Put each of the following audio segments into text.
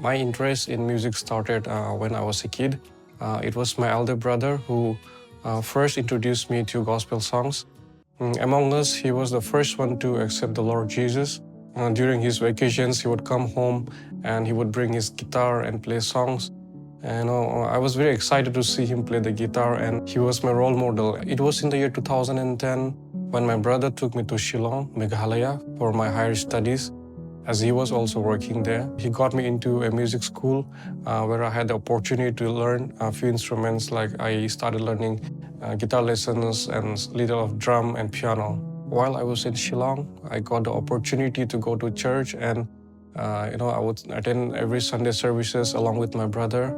My interest in music started when I was a kid. It was my elder brother who first introduced me to gospel songs. Among us, he was the first one to accept the Lord Jesus. During his vacations, he would come home and he would bring his guitar and play songs. And I was very excited to see him play the guitar, and he was my role model. It was in the year 2010 when my brother took me to Shillong, Meghalaya, for my higher studies, as he was also working there. He got me into a music school where I had the opportunity to learn a few instruments. Like I started learning guitar lessons and little of drum and piano. While I was in Shillong, I got the opportunity to go to church, and I would attend every Sunday services along with my brother.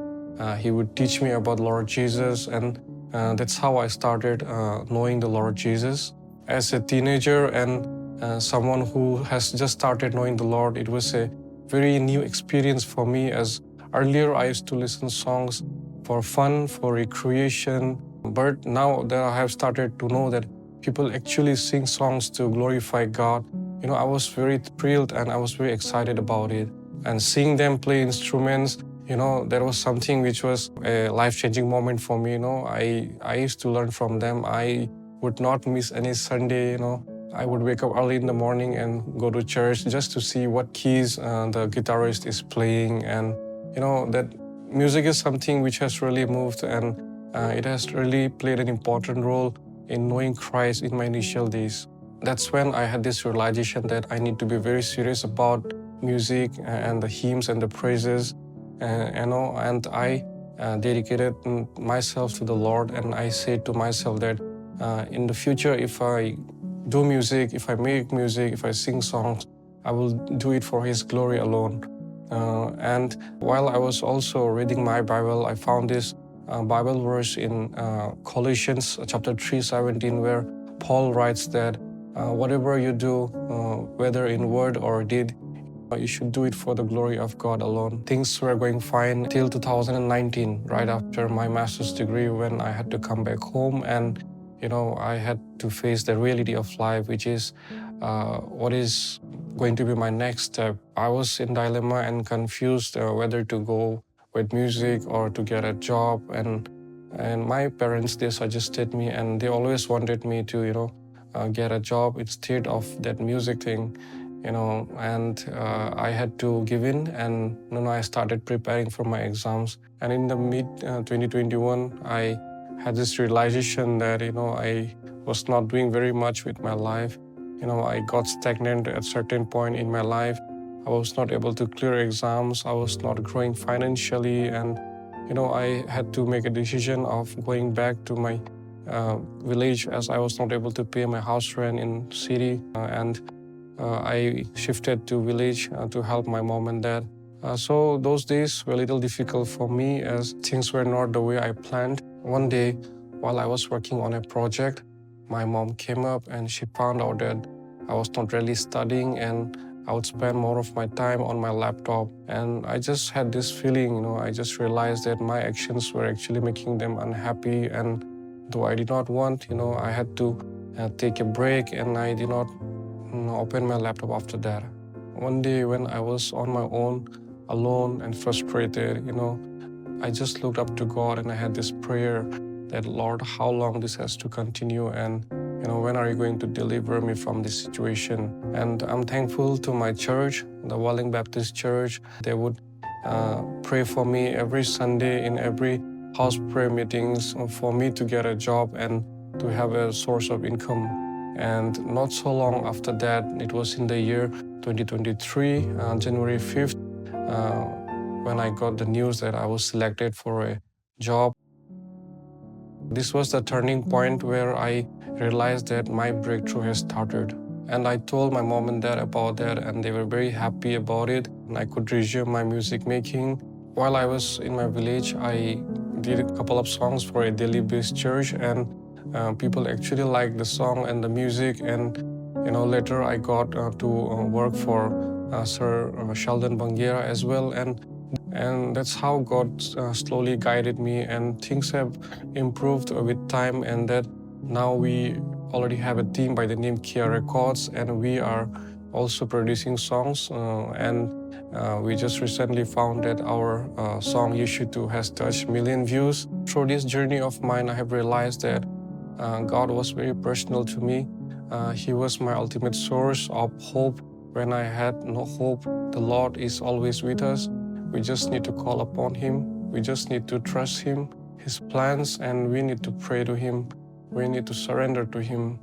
He would teach me about Lord Jesus, and that's how I started knowing the Lord Jesus. As a teenager and someone who has just started knowing the Lord, it was a very new experience for me, as earlier I used to listen songs for fun, for recreation, but now that I have started to know that people actually sing songs to glorify God, I was very thrilled and I was very excited about it. And seeing them play instruments, that was something which was a life-changing moment for me. I used to learn from them. I would not miss any Sunday. I would wake up early in the morning and go to church just to see what keys the guitarist is playing. And that music is something which has really moved, and it has really played an important role in knowing Christ in my initial days. That's when I had this realization that I need to be very serious about music and the hymns and the praises, and I dedicated myself to the Lord, and I said to myself that in the future, if I do music, if I make music, if I sing songs, I will do it for His glory alone. And while I was also reading my Bible, I found this Bible verse in Colossians chapter 3:17, where Paul writes that whatever you do, whether in word or deed, you should do it for the glory of God alone. Things were going fine till 2019, right after my master's degree, when I had to come back home, and I had to face the reality of life, which is what is going to be my next step. I was in dilemma and confused whether to go with music or to get a job, and my parents, they suggested me, and they always wanted me to get a job instead of that music thing, and I had to give in, and I started preparing for my exams. And in the mid 2021, I had this realization that I was not doing very much with my life. I got stagnant at a certain point in my life. I was not able to clear exams. I was not growing financially, and I had to make a decision of going back to my village, as I was not able to pay my house rent in city, and I shifted to village to help my mom and dad. So those days were a little difficult for me, as things were not the way I planned. One day, while I was working on a project, my mom came up and she found out that I was not really studying, and I would spend more of my time on my laptop. And I just had this feeling, I just realized that my actions were actually making them unhappy. And though I did not want, I had to take a break, and I did not open my laptop after that. One day when I was on my own, alone and frustrated, I just looked up to God, and I had this prayer that, Lord, how long this has to continue, and when are you going to deliver me from this situation? And I'm thankful to my church, the Walling Baptist Church. They would pray for me every Sunday in every house prayer meetings for me to get a job and to have a source of income. And not so long after that, it was in the year 2023, January 5th, when I got the news that I was selected for a job. This was the turning point where I realized that my breakthrough has started. And I told my mom and dad about that, and they were very happy about it. And I could resume my music making. While I was in my village, I did a couple of songs for a Delhi-based church, and people actually liked the song and the music. And later I got to work for Sir Sheldon Bangiera as well, and that's how God slowly guided me, and things have improved with time, and that now we already have a team by the name Kia Records, and we are also producing songs, and We just recently found that our song "You Too" has touched million views. Through this journey of mine, I have realized that God was very personal to me. He was my ultimate source of hope when I had no hope. The Lord is always with us. We just need to call upon Him. We just need to trust Him, His plans, and we need to pray to Him. We need to surrender to Him.